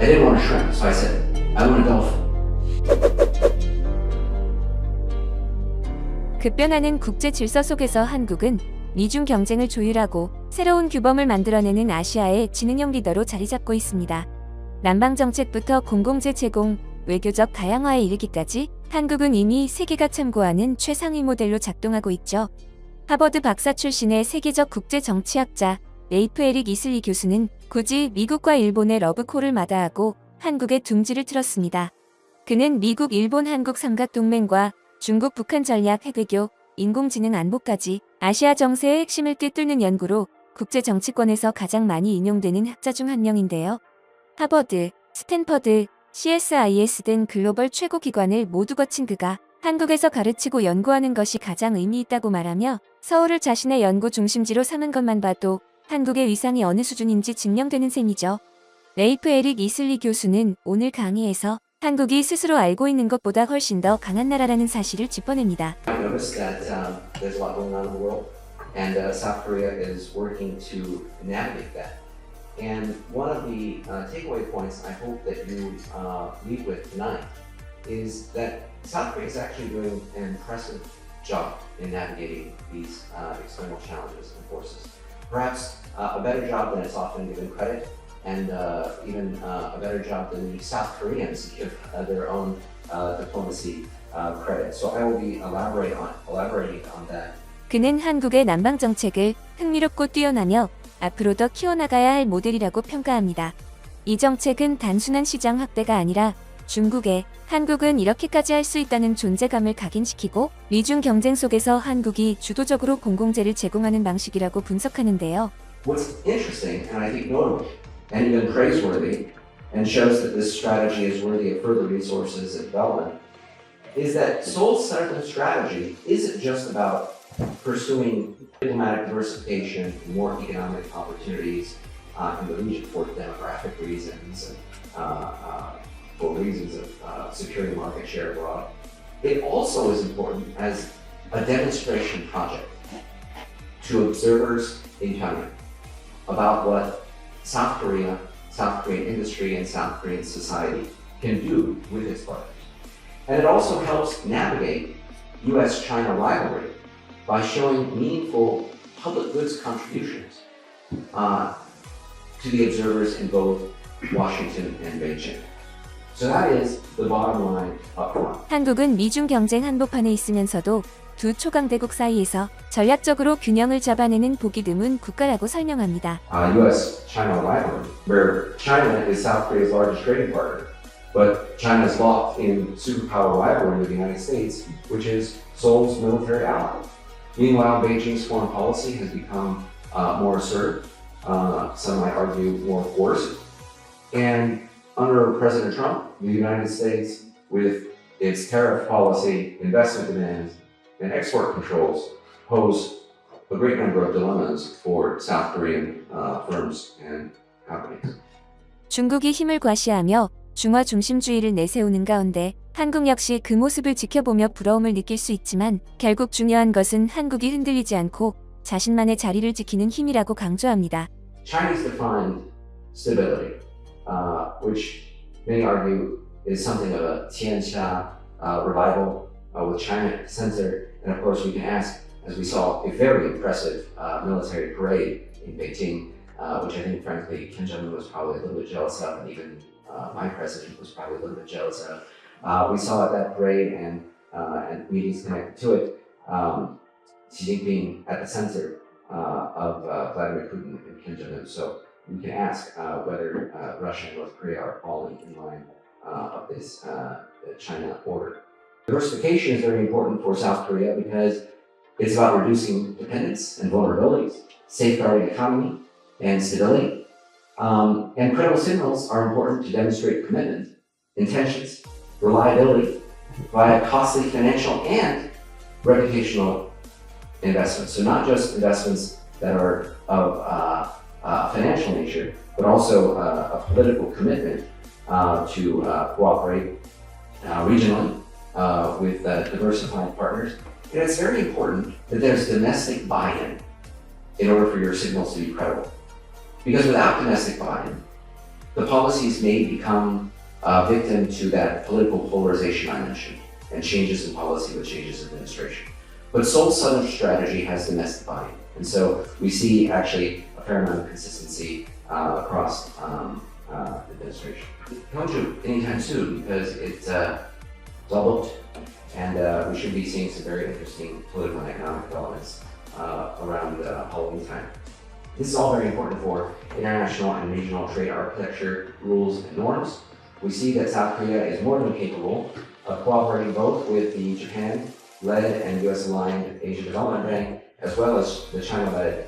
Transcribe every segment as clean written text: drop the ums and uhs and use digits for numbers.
I didn't want a shrimp, so I said, I want a dolphin. 급변하는 국제 질서 속에서 한국은 미중 경쟁을 조율하고 새로운 규범을 만들어내는 아시아의 지능형 리더로 자리 잡고 있습니다. 남방 정책부터 공공재 제공, 외교적 다양화에 이르기까지 한국은 이미 세계가 참고하는 최상위 모델로 작동하고 있죠. 하버드 박사 출신의 세계적 국제 정치학자 레이프 에릭 이슬리 교수는 굳이 미국과 일본의 러브콜을 마다하고 한국의 둥지를 틀었습니다. 그는 미국, 일본, 한국 삼각동맹과 중국, 북한 전략, 핵외교, 인공지능 안보까지 아시아 정세의 핵심을 꿰뚫는 연구로 국제 정치권에서 가장 많이 인용되는 학자 중 한 명인데요. 하버드, 스탠퍼드, CSIS 등 글로벌 최고 기관을 모두 거친 그가 한국에서 가르치고 연구하는 것이 가장 의미 있다고 말하며 서울을 자신의 연구 중심지로 삼은 것만 봐도 한국의 위상이 어느 수준인지 증명되는 셈이죠. 레이프 에릭 이슬리 교수는 오늘 강의에서 한국이 스스로 알고 있는 것보다 훨씬 더 강한 나라라는 사실을 짚어냅니다. I noticed that there's a lot going on in the world, and South Korea is working to navigate that. And one of the takeaway points I hope that you leave with tonight is that South Korea is actually doing an impressive job in navigating these external challenges and forces. Perhaps a better job than it's often given credit, and even a better job than the South Koreans give their own diplomacy credit. So I will be elaborating on that. 그는 한국의 남방 정책을 흥미롭고 뛰어나며 앞으로 더 키워나가야 할 모델이라고 평가합니다. 이 정책은 단순한 시장 확대가 아니라 중국에 한국은 이렇게까지 할 수 있다는 존재감을 각인시키고 미중 경쟁 속에서 한국이 주도적으로 공공재를 제공하는 방식이라고 분석하는데요. What's interesting, and I think notable, and even praiseworthy, and shows that this strategy is worthy of further resources and development, is that Seoul's central strategy isn't just about pursuing diplomatic diversification, more economic opportunities in the region for demographic reasons and for reasons of securing market share abroad. It also is important as a demonstration project to observers in China about what South Korea, South Korean industry, and South Korean society can do with its partners. And it also helps navigate US-China rivalry by showing meaningful public goods contributions to the observers in both Washington and Beijing. So that is the bottom line up front. 한국은 미중 경쟁 한복판에 있으면서도 두 초강대국 사이에서 전략적으로 균형을 잡아내는 보기 드문 국가라고 설명합니다. US-China rivalry, where China is South Korea's largest trading partner, but China is locked in superpower rivalry with the United States, which is Seoul's military ally. Meanwhile, Beijing's foreign policy has become more assertive, some might argue more forced, and under President Trump, the United States, with its tariff policy, investment demands, and export controls, pose a great number of dilemmas for South Korean firms and companies. 중국이 힘을 과시하며 중화 중심주의를 내세우는 가운데 한국 역시 그 모습을 지켜보며 부러움을 느낄 수 있지만 결국 중요한 것은 한국이 흔들리지 않고 자신만의 자리를 지키는 힘이라고 강조합니다. Chinese defined stability, which many argue is something of a Tianxia revival with China at the center. And of course, we can ask, as we saw a very impressive military parade in Beijing, which I think, frankly, Kim Jong-un was probably a little bit jealous of, and even my president was probably a little bit jealous of. We saw at that parade and meetings connected to it, Xi Jinping at the center of Vladimir Putin and Kim Jong-un. So we can ask whether Russia and North Korea are falling in line of this China order. Diversification is very important for South Korea because it's about reducing dependence and vulnerabilities, safeguarding economy and stability. And credible signals are important to demonstrate commitment, intentions, reliability via costly financial and reputational investments. So not just investments that are of financial nature, but also a political commitment to cooperate regionally with diversified partners. And it's very important that there's domestic buy-in in order for your signals to be credible. Because without domestic buy-in, the policies may become victim to that political polarization I mentioned, and changes in policy with changes in administration. But Seoul's southern strategy has domestic buy-in, and so we see actually a fair amount of consistency across the administration. Gwangju anytime soon because it's all booked, and we should be seeing some very interesting political and economic developments around Halloween time. This is all very important for international and regional trade architecture, rules, and norms. We see that South Korea is more than capable of cooperating both with the Japan-led and US-aligned Asia Development Bank, as well as the China-led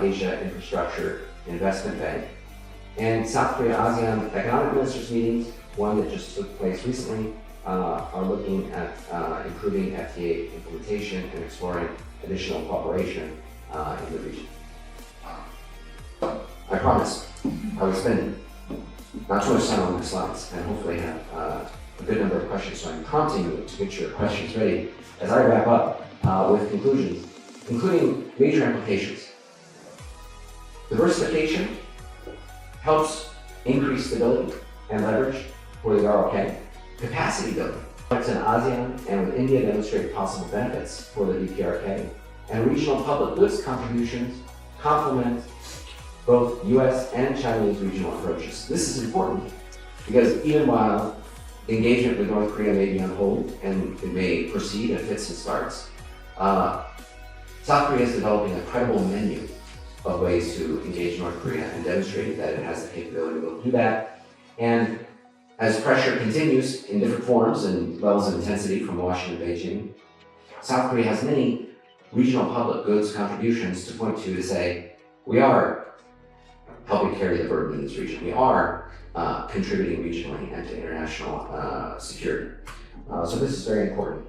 Asia Infrastructure Investment Bank. And South Korea-ASEAN economic ministers meetings, one that just took place recently, are looking at improving FTA implementation and exploring additional cooperation in the region. I promise I will spend not too much time on my slides and hopefully have a good number of questions, so I'm prompting you to get your questions ready as I wrap up with conclusions, including major implications. Diversification helps increase stability and leverage for the ROK. Capacity building reflects in ASEAN and with India demonstrate possible benefits for the DPRK, and regional public goods contributions complement both US and Chinese regional approaches. This is important because even while engagement with North Korea may be on hold and it may proceed in fits and starts, South Korea is developing a credible menu of ways to engage North Korea and demonstrate that it has the capability to do that. And as pressure continues in different forms and levels of intensity from Washington and Beijing, South Korea has many regional public goods contributions to point to say, we are helping carry the burden in this region. We are contributing regionally and to international security. So this is very important.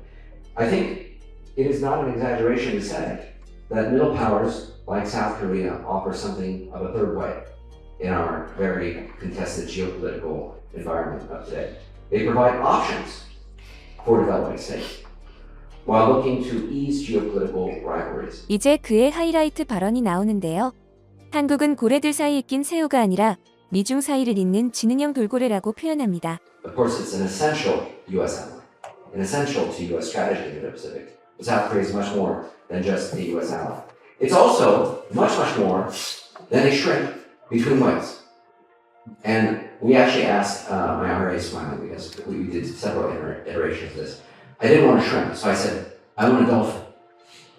I think it is not an exaggeration to say that middle powers like South Korea offer something of a third way in our very contested geopolitical environment of today. They provide options for developing states while looking to ease geopolitical rivalries. 이제 그의 하이라이트 발언이 나오는데요. 한국은 고래들 사이에 낀 새우가 아니라 미중 사이를 잇는 지능형 돌고래라고 표현합니다. Of course, it's an essential U.S. ally, an essential to U.S. strategy in the Indo-Pacific. But South Korea is much more than just a U.S. ally. It's also much more than a shrimp between whales. And we actually asked my RA smiling because we did several iterations of this. I didn't want a shrimp, so I said, I want a dolphin.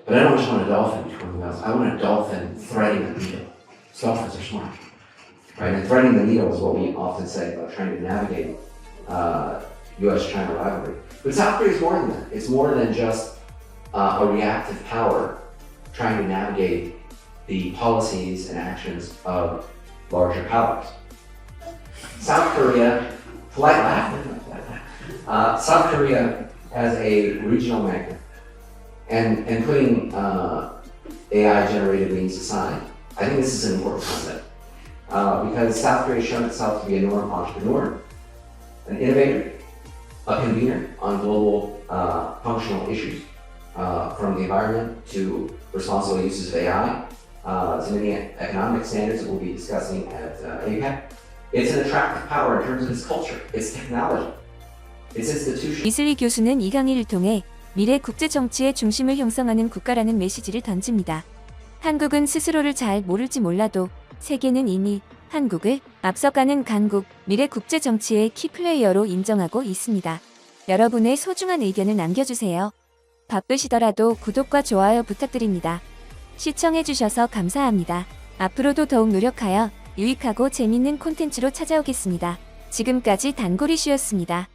But I don't just want a dolphin between whales. I want a dolphin threading the needle. Dolphins are smart. Right? And threading the needle is what we often say about trying to navigate US-China rivalry. But South Korea is more than that. It's more than just a reactive power trying to navigate the policies and actions of larger powers. South Korea, polite laugh, South Korea as a regional magnet, and putting AI-generated means aside, I think this is an important concept because South Korea has shown itself to be a norm entrepreneur, an innovator, a convener on global functional issues, from the environment to responsible uses of AI, to many economic standards that we'll be discussing at APEC. It's an attractive power in terms of its culture, its technology, its institutions. 이슬리 교수는 이 강의를 통해 미래 국제 정치의 중심을 형성하는 국가라는 메시지를 던집니다. 한국은 스스로를 잘 모를지 몰라도 세계는 이미 한국을 앞서가는 강국, 미래 국제 정치의 키플레이어로 인정하고 있습니다. 여러분의 소중한 의견을 남겨주세요. 바쁘시더라도 구독과 좋아요 부탁드립니다. 시청해주셔서 감사합니다. 앞으로도 더욱 노력하여 유익하고 재밌는 콘텐츠로 찾아오겠습니다. 지금까지 단골이슈였습니다.